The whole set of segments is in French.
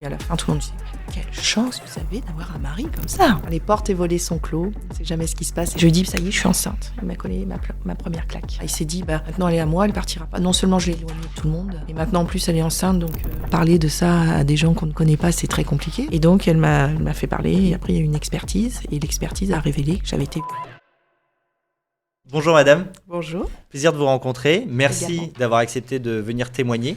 Et à la fin, tout le monde dit « Quelle chance vous avez d'avoir un mari comme ça !» Les portes et volets sont clos, on ne sait jamais ce qui se passe. Je lui dis « Ça y est, je suis enceinte ». Il m'a collé ma première claque. Il s'est dit « Maintenant, elle est à moi, elle partira pas ». Non seulement je l'ai éloignée de tout le monde, et maintenant, en plus, elle est enceinte. Donc, parler de ça à des gens qu'on ne connaît pas, c'est très compliqué. Et donc, elle m'a fait parler. Et après, il y a eu une expertise. Et l'expertise a révélé que j'avais été... Bonjour madame. Bonjour. Plaisir de vous rencontrer. Merci Également. d'avoir accepté de venir témoigner.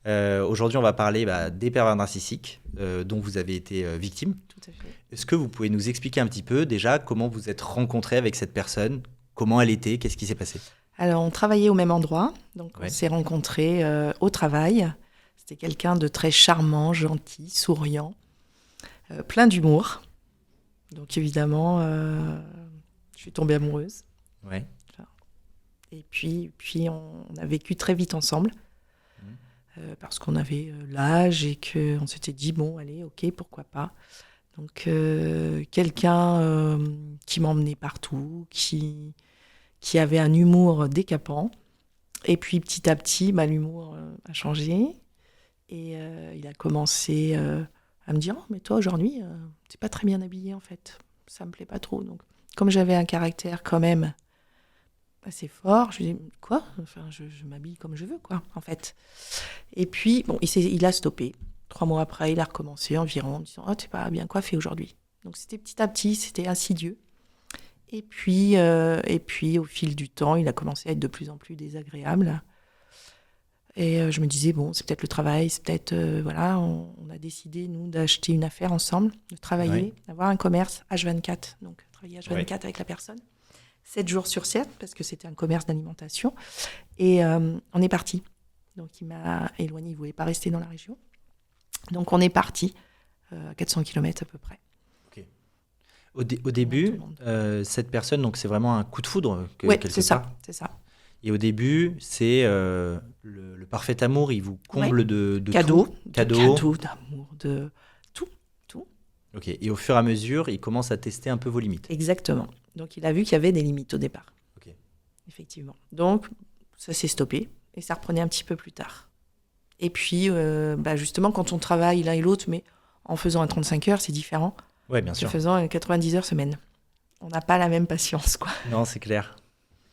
Aujourd'hui, on va parler des pervers narcissiques dont vous avez été victime. Tout à fait. Est-ce que vous pouvez nous expliquer un petit peu déjà comment vous êtes rencontré avec cette personne, comment elle était, qu'est-ce qui s'est passé? Alors, on travaillait au même endroit, donc Ouais. on s'est rencontrés au travail. C'était quelqu'un de très charmant, gentil, souriant, plein d'humour. Donc évidemment, je suis tombée amoureuse. Ouais. Et puis on a vécu très vite ensemble, parce qu'on avait l'âge et qu'on s'était dit, bon, allez, ok, pourquoi pas. Donc quelqu'un qui m'emmenait partout, qui avait un humour décapant. Et puis petit à petit, l'humour a changé. Et il a commencé à me dire, oh, mais toi aujourd'hui, t'es pas très bien habillée en fait. Ça me plaît pas trop. Donc, comme j'avais un caractère quand même assez fort, je lui dis, quoi ? Enfin, je m'habille comme je veux, quoi, en fait. Et puis, bon, il a stoppé. 3 mois après, il a recommencé environ en me disant, oh, t'es pas bien coiffée aujourd'hui. Donc, c'était petit à petit, c'était insidieux. Et puis, au fil du temps, il a commencé à être de plus en plus désagréable. Et je me disais, bon, c'est peut-être le travail, c'est peut-être, voilà, on a décidé, nous, d'acheter une affaire ensemble, de travailler, d'avoir un commerce H24, donc travailler H24 avec la personne, 7 jours sur 7, parce que c'était un commerce d'alimentation. Et on est parti. Donc, il m'a éloigné, il ne voulait pas rester dans la région. Donc, on est parti, à 400 km à peu près. Au début, cette personne, donc c'est vraiment un coup de foudre Oui, quelque c'est part. ça, c'est ça. Et au début, c'est le parfait amour, il vous comble de cadeaux, tout. Cadeaux, d'amour, de tout. Ok. Et au fur et à mesure, il commence à tester un peu vos limites. Exactement. Donc, il a vu qu'il y avait des limites au départ. Ok. Effectivement. Donc, ça s'est stoppé et ça reprenait un petit peu plus tard. Et puis, justement, quand on travaille l'un et l'autre, mais en faisant un 35 heures, c'est différent. Ouais, bien sûr. En faisant un 90 heures semaine. On n'a pas la même patience, quoi. Non, c'est clair.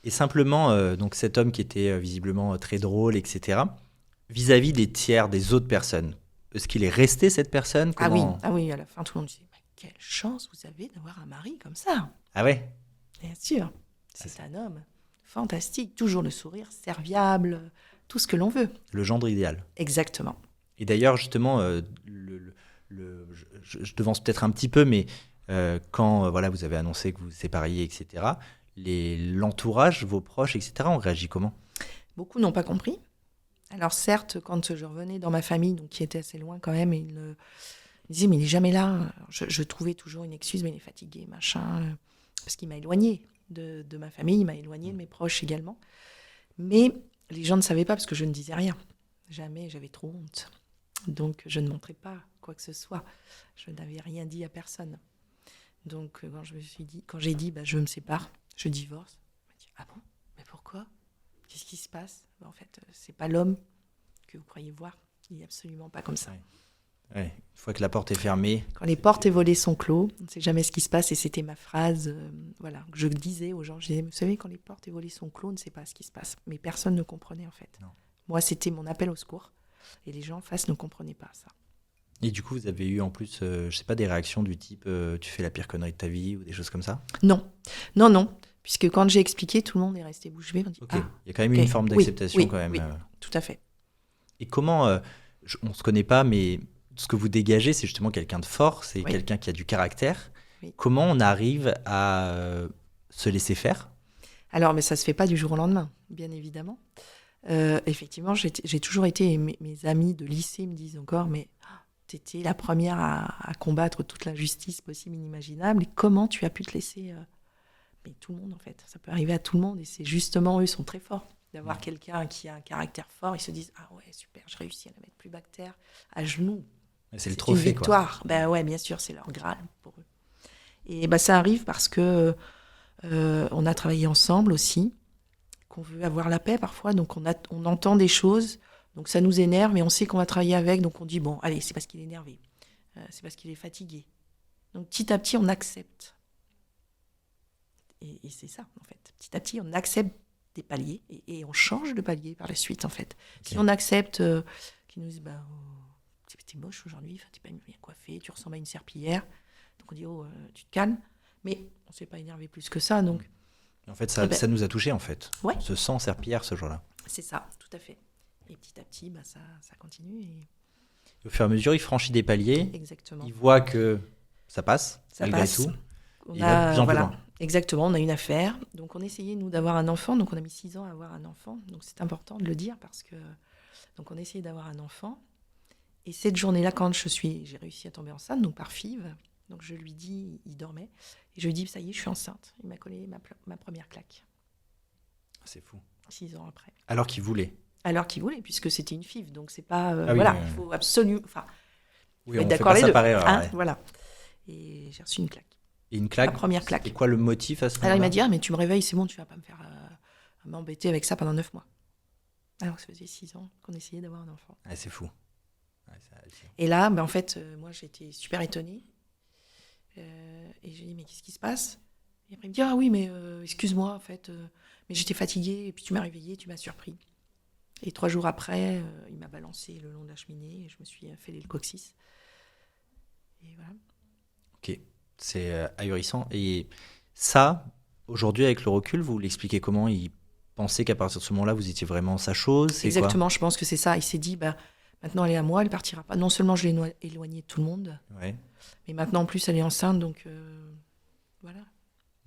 Et simplement, donc cet homme qui était visiblement très drôle, etc., vis-à-vis des tiers, des autres personnes, est-ce qu'il est resté cette personne? Ah oui, à la fin, tout le monde disait, mais quelle chance vous avez d'avoir un mari comme ça. Ah ouais? Bien sûr, c'est un homme fantastique, toujours le sourire, serviable, tout ce que l'on veut. Le gendre idéal. Exactement. Et d'ailleurs, justement, je devance peut-être un petit peu, mais quand vous avez annoncé que vous vous sépariez, etc., l'entourage, vos proches, etc., ont réagi comment? Beaucoup n'ont pas compris. Alors certes, quand je revenais dans ma famille, donc qui était assez loin quand même, ils disaient mais il est jamais là. Alors, je trouvais toujours une excuse, mais il est fatigué, machin, parce qu'il m'a éloigné de ma famille, il m'a éloigné de mes proches également. Mais les gens ne savaient pas parce que je ne disais rien. Jamais, j'avais trop honte. Donc je ne montrais pas quoi que ce soit. Je n'avais rien dit à personne. Donc quand j'ai dit je me sépare, je divorce, on m'a dit ah bon, mais pourquoi? Qu'est-ce qui se passe? En fait, c'est pas l'homme que vous croyez voir. Il n'est absolument pas comme ça. Ouais. Une fois que la porte est fermée. Quand les portes et volets sont clos, on ne sait jamais ce qui se passe. Et c'était ma phrase que je disais aux gens. Je disais, vous savez, quand les portes et volets sont clos, on ne sait pas ce qui se passe. Mais personne ne comprenait en fait. Non. Moi, c'était mon appel au secours. Et les gens en face ne comprenaient pas ça. Et du coup, vous avez eu en plus, des réactions du type tu fais la pire connerie de ta vie ou des choses comme ça? Non. Puisque quand j'ai expliqué, tout le monde est resté bouche bée. On dit, il y a quand même une forme d'acceptation quand même. Oui, tout à fait. Et comment, on ne se connaît pas, mais ce que vous dégagez, c'est justement quelqu'un de fort, c'est quelqu'un qui a du caractère. Oui. Comment on arrive à se laisser faire? Alors, mais ça ne se fait pas du jour au lendemain, bien évidemment. Effectivement, j'ai toujours été, mes amis de lycée me disent encore, mais tu étais la première à combattre toute l'injustice possible, inimaginable, et comment tu as pu te laisser... Mais tout le monde, en fait, ça peut arriver à tout le monde, et c'est justement, eux sont très forts. D'avoir quelqu'un qui a un caractère fort, ils se disent, ah ouais, super, je réussis à la mettre plus bas que terre, à genoux. C'est le trophée, une victoire. Ouais, bien sûr, c'est leur Graal pour eux. Et ça arrive parce que on a travaillé ensemble aussi, qu'on veut avoir la paix parfois, donc on entend des choses Donc ça nous énerve, mais on sait qu'on va travailler avec, donc on dit, bon, allez, c'est parce qu'il est énervé, c'est parce qu'il est fatigué. Donc petit à petit, on accepte. Et c'est ça, en fait. Petit à petit, on accepte des paliers et on change de palier par la suite, en fait. Okay. Si on accepte qu'ils nous disent, t'es moche aujourd'hui, t'es pas bien coiffé, tu ressembles à une serpillière. Donc on dit, tu te calmes. Mais on ne s'est pas énervé plus que ça, donc... En fait, ça nous a touchés, en fait. Ouais. On se sent serpillière ce jour-là. C'est ça, tout à fait. Et petit à petit, ça continue. Et au fur et à mesure, il franchit des paliers. Exactement. Il voit que ça passe, malgré tout. Il va de plus en plus loin. Exactement, on a une affaire. Donc on essayait, nous, d'avoir un enfant. Donc on a mis 6 ans à avoir un enfant. Donc c'est important de le dire parce que... Donc on essayait d'avoir un enfant. Et cette journée-là, quand j'ai réussi à tomber enceinte, donc par FIV, donc je lui dis, il dormait, et je lui dis, ça y est, je suis enceinte. Il m'a collé ma première claque. C'est fou. 6 ans après. Alors qu'il voulait. Alors qu'il voulait, puisque c'était une FIV. Donc c'est pas... oui, voilà, il faut absolument... Enfin, oui, on d'accord, fait pas ça par erreur. Ouais. Voilà. Et j'ai reçu une claque. Et une claque. Ma première claque. Et quoi le motif à ce moment-là? Alors il m'a dit, mais tu me réveilles, c'est bon, tu vas pas me faire m'embêter avec ça pendant 9 mois. Alors que ça faisait 6 ans qu'on essayait d'avoir un enfant. Ah, c'est fou. Ouais, et là, en fait, moi j'étais super étonnée. Et j'ai dit, mais qu'est-ce qui se passe? Et après il me dit, ah oui, mais excuse-moi, en fait, mais j'étais fatiguée, et puis tu m'as réveillée, tu m'as surpris. Et 3 jours après, il m'a balancé le long de la cheminée, et je me suis fait le coccyx. Et voilà. Ok, c'est ahurissant. Et ça, aujourd'hui, avec le recul, vous l'expliquez comment? Il pensait qu'à partir de ce moment-là, vous étiez vraiment sa chose? C'est exactement, quoi? Je pense que c'est ça. Il s'est dit, maintenant elle est à moi, elle partira pas. Non seulement je l'ai éloignée de tout le monde, ouais. Mais maintenant en plus elle est enceinte, donc voilà.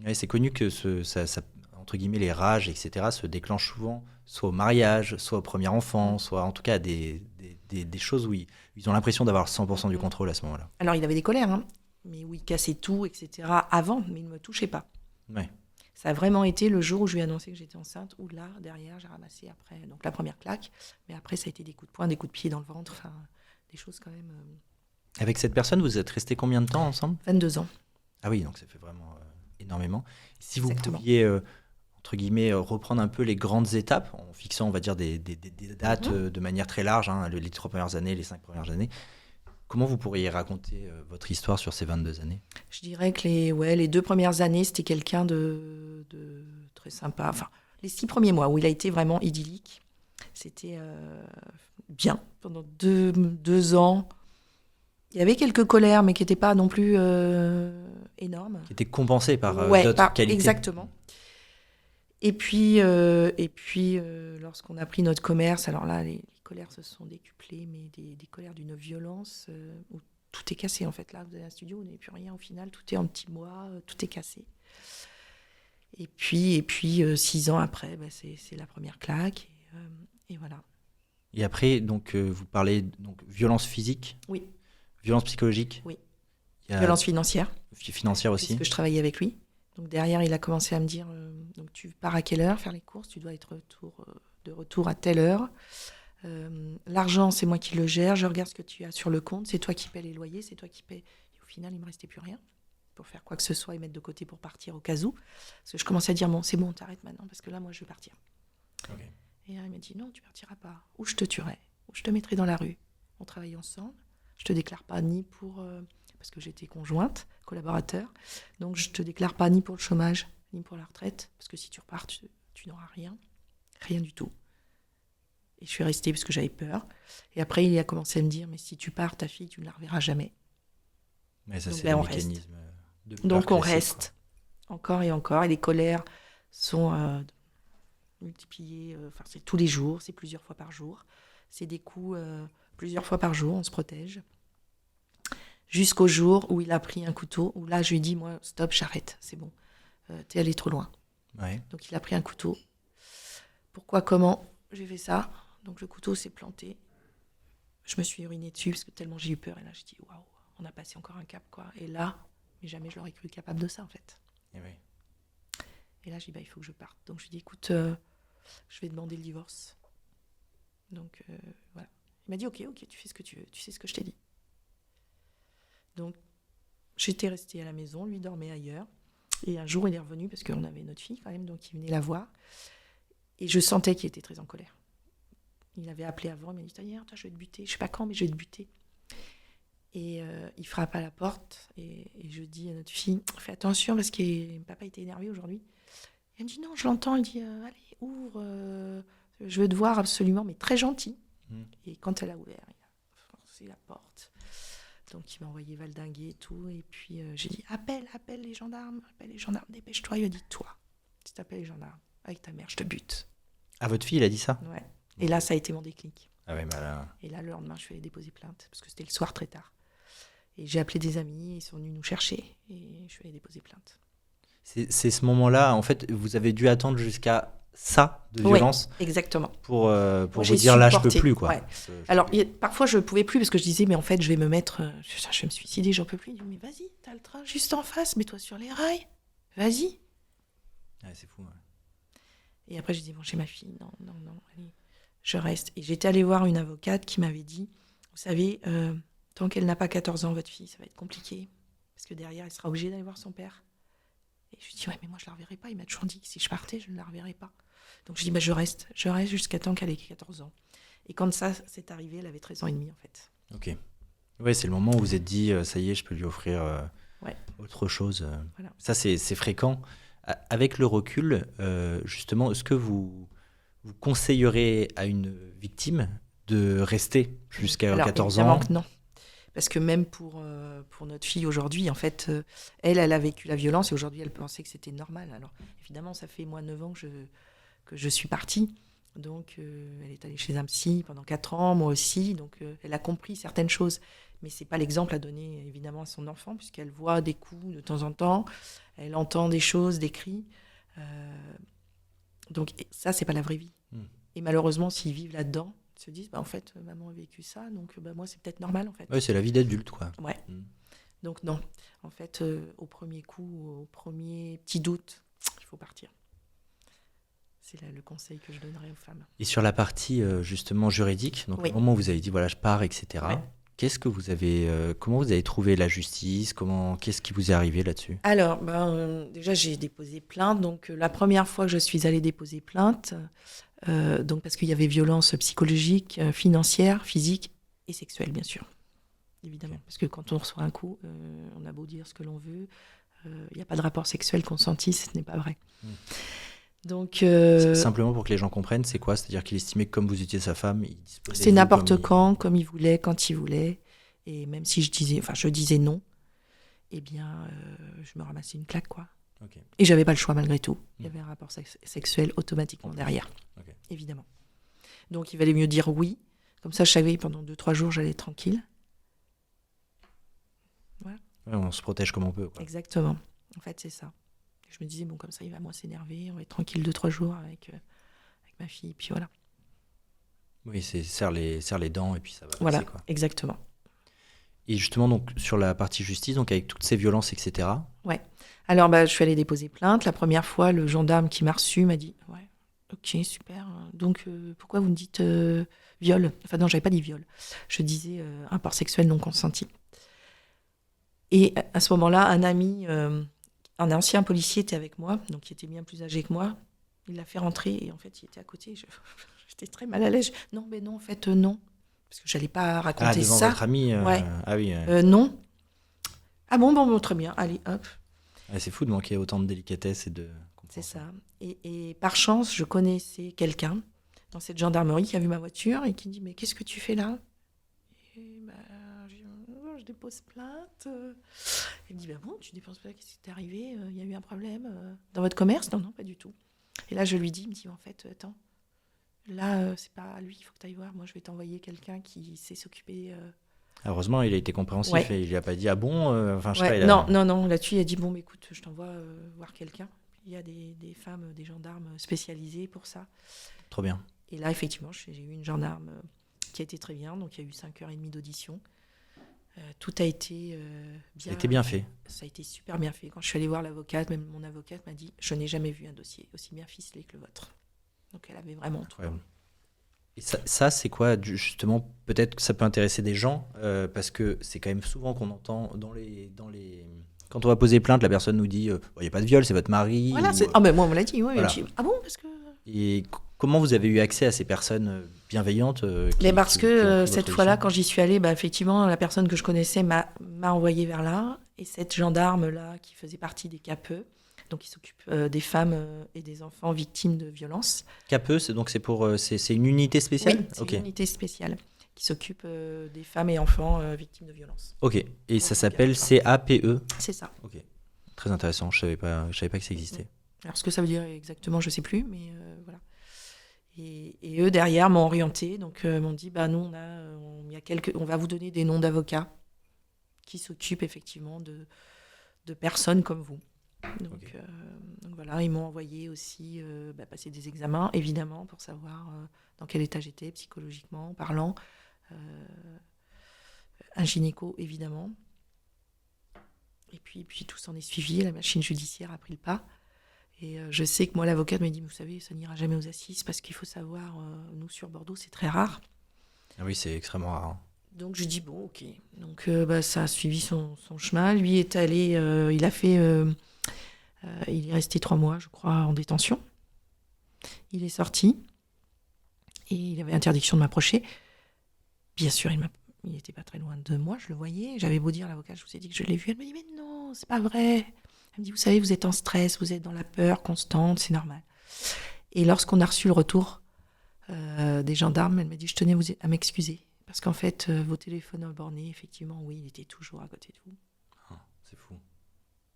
Ouais, c'est connu que ça, entre guillemets, les rages, etc., se déclenchent souvent, soit au mariage, soit au premier enfant, soit en tout cas des choses où ils ont l'impression d'avoir 100% du contrôle à ce moment-là. Alors il avait des colères, hein, mais où il cassait tout, etc. avant, mais il ne me touchait pas. Ouais. Ça a vraiment été le jour où je lui ai annoncé que j'étais enceinte, où là, derrière, j'ai ramassé après, donc la première claque, mais après ça a été des coups de poing, des coups de pied dans le ventre, enfin des choses quand même... Avec cette personne, vous êtes restés combien de temps ensemble? 22 ans. Ah oui, donc ça fait vraiment énormément. Si Exactement. vous pouviez, entre guillemets, reprendre un peu les grandes étapes, en fixant, on va dire, des dates de manière très large, hein, les 3 premières années, les 5 premières années, comment vous pourriez raconter votre histoire sur ces 22 années? Je dirais que les 2 premières années, c'était quelqu'un de très sympa. Enfin, les 6 premiers mois où il a été vraiment idyllique, c'était bien. Pendant 2 ans, il y avait quelques colères, mais qui n'étaient pas non plus énormes. Qui étaient compensées par d'autres qualités. Exactement. Et puis lorsqu'on a pris notre commerce, alors là, les colères se sont décuplées, mais des colères d'une violence où tout est cassé en fait. Là, vous avez un studio, vous n'avez plus rien au final, tout est en petits mois, tout est cassé. Et puis 6 ans après, c'est la première claque, et voilà. Et après, donc, vous parlez donc violence physique? Oui. Violence psychologique? Oui. Violence financière. Financière aussi? Parce que je travaillais avec lui. Donc derrière, il a commencé à me dire, donc tu pars à quelle heure faire les courses, tu dois être de retour à telle heure. L'argent, c'est moi qui le gère, je regarde ce que tu as sur le compte, c'est toi qui paies les loyers, c'est toi qui paies. Et au final, il ne me restait plus rien pour faire quoi que ce soit et mettre de côté pour partir au cas où. Parce que je commençais à dire, bon, c'est bon, t'arrêtes maintenant, parce que là, moi, je vais partir. Okay. Et là, il m'a dit, non, tu partiras pas. Ou je te tuerai, ou je te mettrai dans la rue. On travaille ensemble. Je te déclare pas ni pour... parce que j'étais conjointe, collaborateur. Donc, je te déclare pas ni pour le chômage, ni pour la retraite. Parce que si tu repars, tu n'auras rien. Rien du tout. Et je suis restée parce que j'avais peur. Et après, il a commencé à me dire, mais si tu pars, ta fille, tu ne la reverras jamais. Mais ça, donc, c'est le mécanisme de peur. Donc, on reste. Encore et encore. Et les colères sont multipliées. Enfin, c'est tous les jours. C'est plusieurs fois par jour. C'est des coups plusieurs fois par jour. On se protège. Jusqu'au jour où il a pris un couteau. Où là, je lui ai dit, moi, stop, j'arrête. C'est bon. T'es allé trop loin. Ouais. Donc, il a pris un couteau. Pourquoi, comment j'ai fait ça? Donc, le couteau s'est planté. Je me suis urinée dessus parce que tellement j'ai eu peur. Et là, j'ai dit, waouh, on a passé encore un cap, quoi. Et là, mais jamais je l'aurais cru capable de ça, en fait. Et, oui. Et là, j'ai dit, il faut que je parte. Donc, je lui ai dit, écoute, je vais demander le divorce. Donc, voilà. Il m'a dit, ok, tu fais ce que tu veux. Tu sais ce que je t'ai dit. Donc, j'étais restée à la maison. Lui dormait ailleurs. Et un jour, il est revenu parce qu'on avait notre fille, quand même. Donc, il venait la voir. Et je sentais qu'il était très en colère. Il avait appelé avant, il m'a dit hier, je vais te buter. Je sais pas quand, mais je vais te buter. Et il frappe à la porte et je dis à notre fille, fais attention parce que papa était énervé aujourd'hui. Elle me dit non, je l'entends. Elle dit allez, ouvre, je veux te voir absolument, mais très gentil. Et quand elle a ouvert, il a forcé la porte. Donc il m'a envoyé valdinguer et tout. Et puis j'ai dit appelle les gendarmes, dépêche-toi. Il a dit toi, si t'appelles les gendarmes avec ta mère, je te bute. Ah, votre fille, elle a dit ça? Ouais. Et là, ça a été mon déclic. Ah ouais, bah là... Et là, le lendemain, je suis allée déposer plainte parce que c'était le soir très tard. Et j'ai appelé des amis, ils sont venus nous chercher et je suis allée déposer plainte. C'est ce moment-là, en fait, vous avez dû attendre jusqu'à ça de violence. Oui, exactement. Pour vous dire là, je peux plus, quoi. Ouais. Alors, parfois, je pouvais plus parce que je disais, mais en fait, je vais me mettre, je vais me suicider, j'en peux plus. Il dit, mais vas-y, t'as le train juste en face, mets-toi sur les rails, vas-y. Ouais, c'est fou. Ouais. Et après, j'ai dit, bon, j'ai ma fille, non, allez, je reste. Et j'étais allée voir une avocate qui m'avait dit, vous savez, tant qu'elle n'a pas 14 ans, votre fille, ça va être compliqué. Parce que derrière, elle sera obligée d'aller voir son père. Et je lui dis, ouais, mais moi, je ne la reverrai pas. Il m'a toujours dit que si je partais, je ne la reverrai pas. Donc, je dis, je reste jusqu'à temps qu'elle ait 14 ans. Et quand ça s'est arrivé, elle avait 13 ans et demi, en fait. Ok. Ouais, c'est le moment où vous vous êtes dit, ça y est, je peux lui offrir autre chose. Voilà. Ça, c'est fréquent. Avec le recul, justement, est-ce que vous conseillerez à une victime de rester jusqu'à 14 ans? Que non. Parce que même pour notre fille aujourd'hui, en fait, elle a vécu la violence et aujourd'hui, elle pensait que c'était normal. Alors, évidemment, ça fait 9 ans que je suis partie. Donc, elle est allée chez un psy pendant 4 ans, moi aussi. Donc, elle a compris certaines choses. Mais ce n'est pas l'exemple à donner, évidemment, à son enfant, puisqu'elle voit des coups de temps en temps. Elle entend des choses, des cris. Donc, ça, ce n'est pas la vraie vie. Et malheureusement, s'ils vivent là-dedans, ils se disent, en fait, maman a vécu ça, donc moi, c'est peut-être normal, en fait. Oui, c'est la vie d'adulte, quoi. Ouais. Donc, non. En fait, au premier coup, au premier petit doute, il faut partir. C'est le conseil que je donnerais aux femmes. Et sur la partie, justement, juridique, donc au moment où vous avez dit, voilà, je pars, etc., qu'est-ce que vous avez, comment vous avez trouvé la justice? Qu'est-ce qui vous est arrivé là-dessus? Alors, déjà, j'ai déposé plainte. Donc, la première fois que je suis allée déposer plainte, donc parce qu'il y avait violence psychologique, financière, physique et sexuelle, bien sûr. Évidemment. Okay. Parce que quand on reçoit un coup, on a beau dire ce que l'on veut, il n'y a pas de rapport sexuel consenti, ce n'est pas vrai. Donc, simplement pour que les gens comprennent, c'est quoi? C'est-à-dire qu'il estimait que comme vous étiez sa femme, il disposait c'est n'importe comme il voulait, quand il voulait. Et même si je disais non, eh bien, je me ramassais une claque, quoi. Okay. Et j'avais pas le choix malgré tout. Il y avait un rapport sexuel automatiquement derrière, évidemment. Donc, il valait mieux dire oui. Comme ça, je savais pendant 2-3 jours, j'allais être tranquille. Voilà. Ouais, on se protège comme on peut, quoi. Exactement. En fait, c'est ça. Je me disais, bon, comme ça, il va moins s'énerver. On va être tranquille 2-3 jours avec ma fille. Et puis voilà. Oui, c'est serre les dents et puis ça va voilà, passer, quoi. Exactement. Et justement, donc, sur la partie justice, donc avec toutes ces violences, etc. Ouais. Alors, je suis allée déposer plainte. La première fois, le gendarme qui m'a reçue m'a dit, ouais, ok, super. Donc, pourquoi vous me dites viol? Enfin, non, j'avais pas dit viol. Je disais rapport sexuel non consenti. Et à ce moment-là, un ami, un ancien policier était avec moi, donc qui était bien plus âgé que moi. Il l'a fait rentrer et en fait, il était à côté. J'étais très mal à l'aise. Non, mais non, en fait, non. Parce que je n'allais pas raconter devant ça. Votre ami ouais. Ah oui. Non. Ah bon, très bien. Allez, hop. C'est fou de manquer autant de délicatesse et de... C'est ça. Et par chance, je connaissais quelqu'un dans cette gendarmerie qui a vu ma voiture et qui me dit, mais qu'est-ce que tu fais là? Et je dépose plainte. Il me dit, bon, tu déposes plainte, qu'est-ce qui t'est arrivé? Il y a eu un problème dans votre commerce? Non, pas du tout. Et là, je lui dis, il me dit, en fait, attends, là, c'est pas lui, il faut que tu ailles voir. Moi, je vais t'envoyer quelqu'un qui sait s'occuper. Heureusement, il a été compréhensif et il lui a pas dit, ah bon enfin, je sais pas, Non, là-dessus, il a dit, bon, écoute, je t'envoie voir quelqu'un. Il y a des femmes, des gendarmes spécialisés pour ça. Trop bien. Et là, effectivement, j'ai eu une gendarme qui a été très bien. Donc, il y a eu 5h30 d'audition. Tout a été bien. Ça a été bien fait. Ça a été super bien fait. Quand je suis allée voir l'avocate, même mon avocate m'a dit, je n'ai jamais vu un dossier aussi bien ficelé que le vôtre. Donc, elle avait vraiment tout. Ouais. Et ça, c'est quoi, justement, peut-être que ça peut intéresser des gens, parce que c'est quand même souvent qu'on entend dans les Quand on va poser plainte, la personne nous dit il n'y a pas de viol, c'est votre mari. Voilà, ou, ah ben moi on me l'a dit, oui. voilà. Ah bon, parce que... Et comment vous avez eu accès à ces personnes bienveillantes Mais parce que qui ont pris cette votre fois-là, dossier quand j'y suis allée, effectivement, la personne que je connaissais m'a envoyée vers là. Et cette gendarme-là, qui faisait partie des CAPE, donc qui s'occupe des femmes et des enfants victimes de violences. CAPE, c'est une unité spéciale. Oui, c'est Ok. une unité spéciale qui s'occupe des femmes et enfants victimes de violences. Ok. Et ça Donc, s'appelle CAPE. C'est ça. Ok. Très intéressant. Je savais pas que ça existait. Alors ce que ça veut dire exactement, je sais plus, mais voilà. Et eux derrière m'ont orienté, donc m'ont dit nous on va vous donner des noms d'avocats qui s'occupent effectivement de personnes comme vous. Donc, donc voilà, ils m'ont envoyé aussi passer des examens, évidemment, pour savoir dans quel état j'étais, psychologiquement parlant. Un gynéco, évidemment. Et puis tout s'en est suivi, la machine judiciaire a pris le pas. Et je sais que moi, l'avocate m'a dit, vous savez, ça n'ira jamais aux assises, parce qu'il faut savoir, nous, sur Bordeaux, c'est très rare. Ah oui, c'est extrêmement rare. Hein. Donc je dis, bon, ok. Donc ça a suivi son chemin. Lui est allé, il est resté 3 mois, je crois, en détention. Il est sorti. Et il avait interdiction de m'approcher. Bien sûr, il n'était pas très loin de moi, je le voyais. J'avais beau dire à l'avocate, je vous ai dit que je l'ai vu. Elle me dit, mais non, c'est pas vrai. Elle me dit, vous savez, vous êtes en stress, vous êtes dans la peur constante, c'est normal. Et lorsqu'on a reçu le retour des gendarmes, elle m'a dit, je tenais à m'excuser. Parce qu'en fait, vos téléphones bornés, effectivement, oui, il était toujours à côté de vous. C'est fou.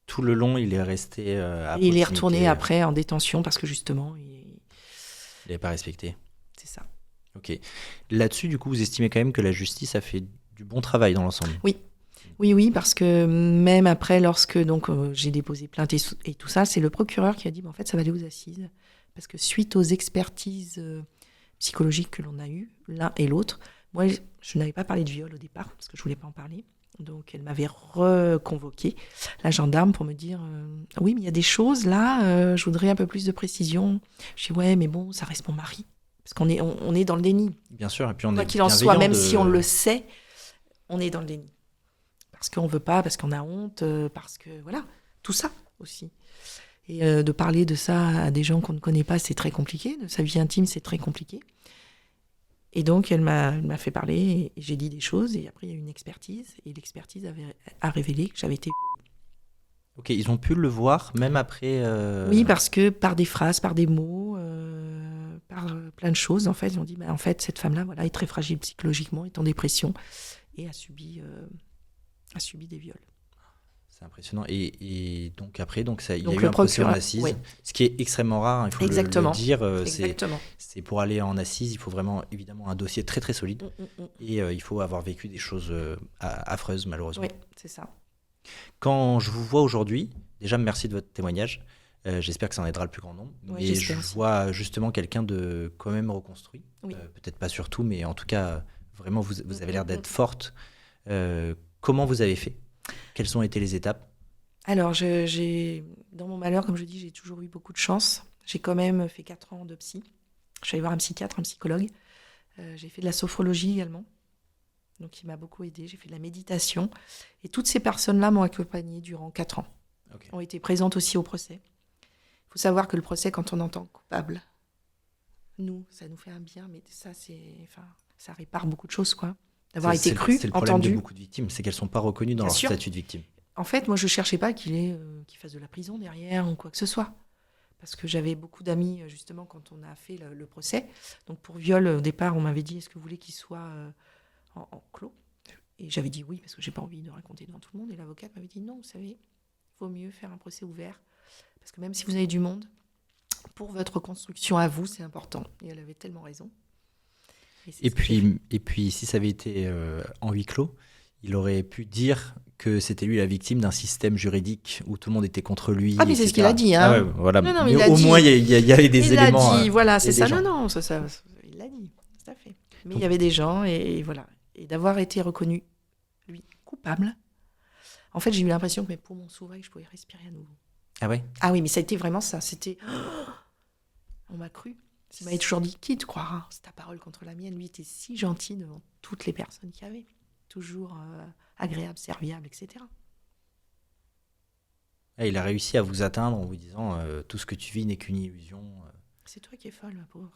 Tout le long, il est resté à proximité. Il est retourné après en détention parce que justement, il n'avait pas respecté. C'est ça. Ok. Là-dessus, du coup, vous estimez quand même que la justice a fait du bon travail dans l'ensemble. Oui, parce que même après, lorsque j'ai déposé plainte et tout ça, c'est le procureur qui a dit, en fait, ça va aller aux assises. Parce que suite aux expertises psychologiques que l'on a eues, l'un et l'autre, moi, je n'avais pas parlé de viol au départ, parce que je ne voulais pas en parler. Donc, elle m'avait reconvoqué, la gendarme, pour me dire oui, mais il y a des choses là, je voudrais un peu plus de précision. Je dis ouais, mais bon, ça reste mon mari. Parce qu'on est dans le déni. Bien sûr, et puis on quoi est qu'il en soit, même si on le sait, on est dans le déni. Parce qu'on ne veut pas, parce qu'on a honte, parce que voilà, tout ça aussi. Et de parler de ça à des gens qu'on ne connaît pas, c'est très compliqué. De sa vie intime, c'est très compliqué. Et donc, elle m'a fait parler et j'ai dit des choses. Et après, il y a eu une expertise. Et l'expertise a révélé que j'avais été... Ok, ils ont pu le voir, même après... Oui, parce que par des phrases, par des mots, par plein de choses, en fait, ils ont dit, en fait, cette femme-là, voilà, est très fragile psychologiquement, est en dépression et a subi des viols. C'est impressionnant. Et donc après, ça, il y a eu le un procès en procureur, assises, oui. Ce qui est extrêmement rare, il faut Exactement. le dire. Exactement. C'est pour aller en assises, il faut vraiment, évidemment, un dossier très, très solide. Et il faut avoir vécu des choses affreuses, malheureusement. Oui, c'est ça. Quand je vous vois aujourd'hui, déjà, merci de votre témoignage. J'espère que ça en aidera le plus grand nombre. Ouais, mais je vois justement quelqu'un de quand même reconstruit. Oui. Peut-être pas sur tout, mais en tout cas, vraiment, vous avez l'air d'être forte. Comment vous avez fait ? Quelles ont été les étapes ? Alors, dans mon malheur, comme je dis, j'ai toujours eu beaucoup de chance. J'ai quand même fait 4 ans de psy. Je suis allée voir un psychiatre, un psychologue. J'ai fait de la sophrologie également. Donc, il m'a beaucoup aidée. J'ai fait de la méditation. Et toutes ces personnes-là m'ont accompagnée durant 4 ans. Okay. Ont été présentes aussi au procès. Il faut savoir que le procès, quand on entend coupable, ça nous fait un bien, mais ça répare beaucoup de choses, quoi. D'avoir été cru, c'est le problème entendu. De beaucoup de victimes, c'est qu'elles ne sont pas reconnues dans leur statut de victime. En fait, moi, je ne cherchais pas qu'il fasse de la prison derrière ou quoi que ce soit. Parce que j'avais beaucoup d'amis, justement, quand on a fait le procès. Donc, pour viol, au départ, on m'avait dit, est-ce que vous voulez qu'il soit en clos ? Et j'avais dit oui, parce que je n'ai pas envie de raconter devant tout le monde. Et l'avocate m'avait dit, non, vous savez, il vaut mieux faire un procès ouvert. Parce que même si vous avez du monde, pour votre reconstruction à vous, c'est important. Et elle avait tellement raison. Et puis, si ça avait été en huis clos, il aurait pu dire que c'était lui la victime d'un système juridique où tout le monde était contre lui. Ah, mais c'est ce qu'il a dit. Hein. Ah ouais, voilà. Non, mais au moins, il y avait des éléments. Il l'a dit, voilà, c'est ça. Gens. Non, ça, il l'a dit, tout à fait. Mais il y avait des gens, et voilà. Et d'avoir été reconnu, lui, coupable, en fait, j'ai eu l'impression que mes poumons s'ouvraient et que je pouvais respirer à nouveau. Ah ouais ? Ah oui, mais ça a été vraiment ça. C'était... On m'a cru. Il m'avait toujours dit, qui te croira ? C'est ta parole contre la mienne. Lui était si gentil devant toutes les personnes qu'il y avait. Toujours agréable, serviable, etc. Là, il a réussi à vous atteindre en vous disant tout ce que tu vis n'est qu'une illusion. C'est toi qui es folle, ma pauvre.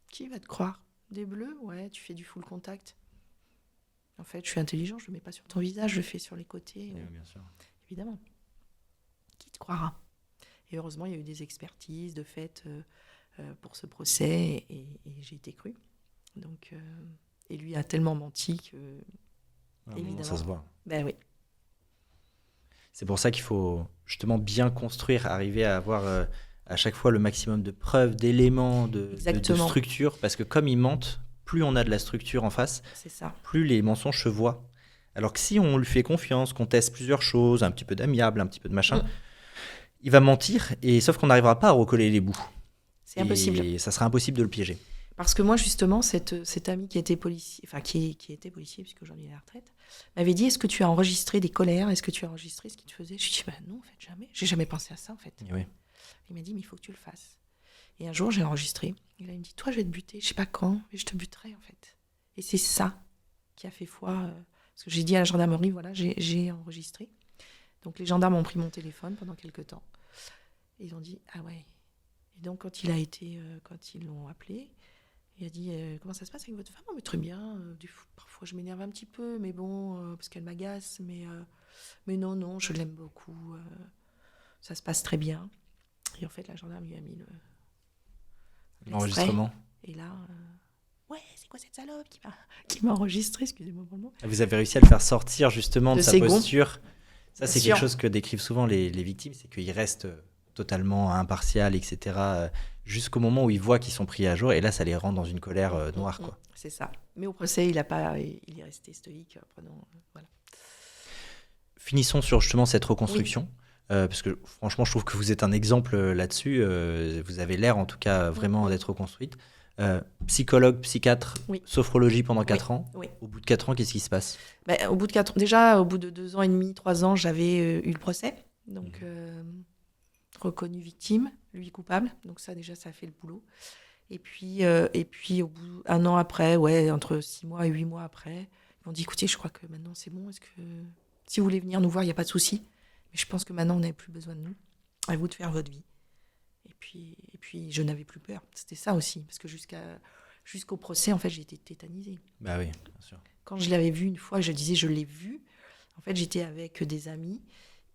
Qui va te croire? Des bleus? Ouais, tu fais du full contact. En fait, je suis intelligent, je ne le mets pas sur ton visage, je le fais sur les côtés. Bien sûr. Évidemment. Qui te croira? Et heureusement, il y a eu des expertises de fait pour ce procès et j'ai été crue. Donc, et lui a tellement menti que... évidemment. Ça se voit. Ben oui. C'est pour ça qu'il faut justement bien construire, arriver à avoir à chaque fois le maximum de preuves, d'éléments, de structure. Parce que comme il mente, plus on a de la structure en face, c'est ça. Plus les mensonges se voient. Alors que si on lui fait confiance, qu'on teste plusieurs choses, un petit peu d'amiable, un petit peu de machin, il va mentir, et sauf qu'on n'arrivera pas à recoller les bouts. C'est impossible. Et ça sera impossible de le piéger. Parce que moi, justement, cet ami qui était policier, enfin qui était policier, puisque aujourd'hui il est à la retraite, m'avait dit, est-ce que tu as enregistré des colères? Est-ce que tu as enregistré ce qu'il te faisait? Je lui ai dit, non, en fait, jamais. J'ai jamais pensé à ça, en fait. Oui. Il m'a dit, mais il faut que tu le fasses. Et un jour, j'ai enregistré. Il m'a dit, toi, je vais te buter. Je sais pas quand, mais je te buterai, en fait. Et c'est ça qui a fait foi. Parce que j'ai dit à la gendarmerie, voilà, j'ai enregistré. Donc les gendarmes ont pris mon téléphone pendant quelques temps. Et ils ont dit, ah ouais. Et donc quand ils l'ont appelé, il a dit, comment ça se passe avec votre femme? Oh, mais très bien. Parfois je m'énerve un petit peu, mais bon, parce qu'elle m'agace. Mais non, je l'aime beaucoup. Ça se passe très bien. Et en fait, la gendarme lui a mis l'enregistrement. Et là... ouais, c'est quoi cette salope qui m'a enregistré, excusez-moi pour le mot. Vous avez réussi à le faire sortir justement de sa posture. Ça, c'est quelque chose que décrivent souvent les victimes, c'est qu'il reste totalement impartial, etc., jusqu'au moment où ils voient qu'ils sont pris à jour, et là, ça les rend dans une colère noire, quoi. C'est ça. Mais au procès, il est resté stoïque. Voilà. Finissons sur justement cette reconstruction. Oui. Parce que franchement, je trouve que vous êtes un exemple là-dessus. Vous avez l'air, en tout cas, vraiment d'être reconstruite. Psychologue, psychiatre, sophrologie pendant 4 ans. Oui. Au bout de 4 ans, qu'est-ce qui se passe? Au bout de 4 ans, déjà, au bout de 2 ans et demi, 3 ans, j'avais eu le procès. Donc, reconnu victime, lui coupable. Donc ça, déjà, ça a fait le boulot. Et puis au bout d'un an après, entre 6 mois et 8 mois après, ils m'ont dit, écoutez, je crois que maintenant, c'est bon. Est-ce que si vous voulez venir nous voir, il n'y a pas de souci. Mais je pense que maintenant, on n'avait plus besoin de nous. À vous de faire votre vie. Et puis, je n'avais plus peur. C'était ça aussi. Parce que jusqu'au procès, en fait, j'ai été tétanisée. Bah oui, bien sûr. Quand je l'avais vu une fois, je disais, je l'ai vu. En fait, j'étais avec des amis.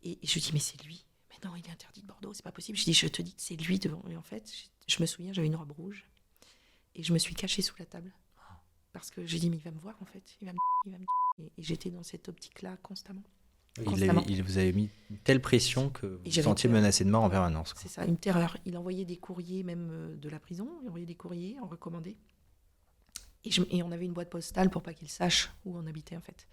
Et je dis, mais c'est lui. Mais non, il est interdit de Bordeaux, c'est pas possible. Je dis, je te dis que c'est lui devant. Et en fait, je me souviens, j'avais une robe rouge. Et je me suis cachée sous la table. Parce que j'ai dit, mais il va me voir, en fait. Il va me... Et j'étais dans cette optique-là constamment. Il vous avait mis une telle pression que vous vous sentiez menacé de mort en permanence. C'est ça, une terreur. Il envoyait des courriers, même de la prison. Il envoyait des courriers en recommandé. Et on avait une boîte postale pour pas qu'il sache où on habitait, en fait.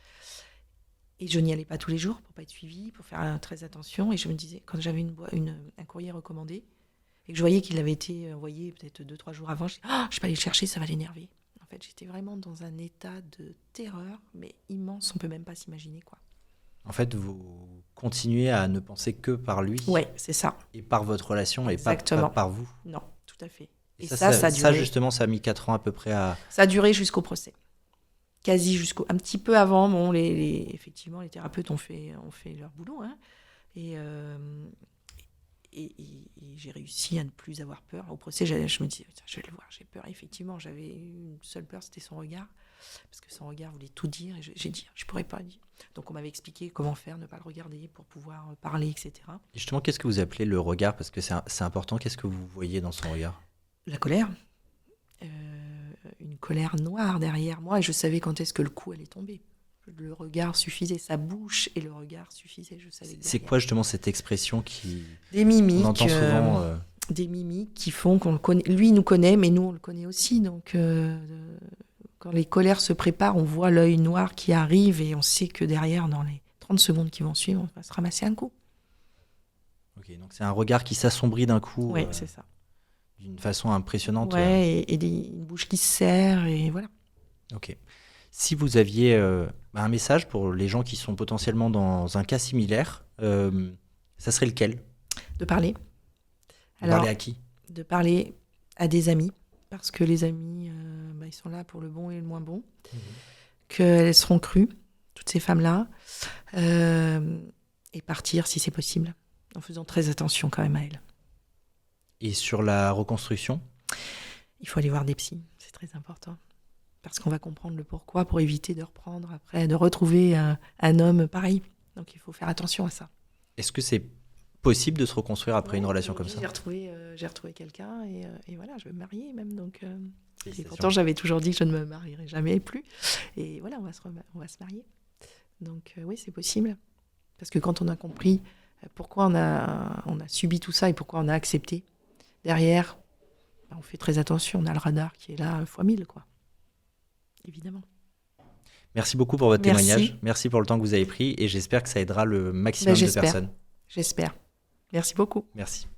Et je n'y allais pas tous les jours pour pas être suivie, pour faire très attention. Et je me disais, quand j'avais un courrier recommandé, et que je voyais qu'il avait été envoyé peut-être 2-3 jours avant, je disais, je peux aller le chercher, ça va l'énerver. En fait, j'étais vraiment dans un état de terreur, mais immense, on peut même pas s'imaginer, quoi. En fait, vous continuez à ne penser que par lui. Oui, c'est ça. Et par votre relation. Exactement. Et pas par vous. Non, tout à fait. Et ça a duré. Ça, justement, ça a mis 4 ans à peu près à... Ça a duré jusqu'au procès. Quasi jusqu'au... Un petit peu avant, bon, effectivement, les thérapeutes ont fait leur boulot. Hein, et j'ai réussi à ne plus avoir peur. Au procès, je me disais, je vais le voir, j'ai peur. Effectivement, j'avais une seule peur, c'était son regard. Parce que son regard voulait tout dire. Et j'ai dit, je ne pourrais pas dire. Donc, on m'avait expliqué comment faire, ne pas le regarder pour pouvoir parler, etc. Et justement, qu'est-ce que vous appelez le regard? Parce que c'est important. Qu'est-ce que vous voyez dans son regard? La colère. Une colère noire derrière moi. Et je savais quand est-ce que le coup allait tomber. Le regard suffisait. Sa bouche et le regard suffisaient. Je savais. C'est quoi justement cette expression qui... Des mimiques. On entend souvent... Des mimiques qui font qu'on le connaît. Lui, il nous connaît, mais nous, on le connaît aussi. Donc... Quand les colères se préparent, on voit l'œil noir qui arrive et on sait que derrière, dans les 30 secondes qui vont suivre, on va se ramasser un coup. Ok, donc c'est un regard qui s'assombrit d'un coup. Oui, c'est ça. D'une façon impressionnante. Oui, et une bouche qui se serre, et voilà. Ok. Si vous aviez un message pour les gens qui sont potentiellement dans un cas similaire, ça serait lequel? De parler. Parler à qui? De parler à des amis. Parce que les amis, ils sont là pour le bon et le moins bon, qu'elles seront crues, toutes ces femmes-là, et partir si c'est possible. en faisant très attention quand même à elle. Et sur la reconstruction? Il faut aller voir des psys, c'est très important. Parce qu'on va comprendre le pourquoi pour éviter de reprendre après, de retrouver un homme pareil. Donc il faut faire attention à ça. Est-ce que c'est possible de se reconstruire après une relation comme ça? J'ai retrouvé quelqu'un et voilà, je vais me marier même. Donc, et Félicitations. pourtant, j'avais toujours dit que je ne me marierais jamais plus. Et voilà, on va se marier. Donc oui, c'est possible. Parce que quand on a compris pourquoi on a subi tout ça et pourquoi on a accepté, derrière, on fait très attention. On a le radar qui est là fois 1000, quoi. Évidemment. Merci beaucoup pour votre Merci. témoignage. Merci pour le temps que vous avez pris et j'espère que ça aidera le maximum de personnes. J'espère. Merci beaucoup. Merci.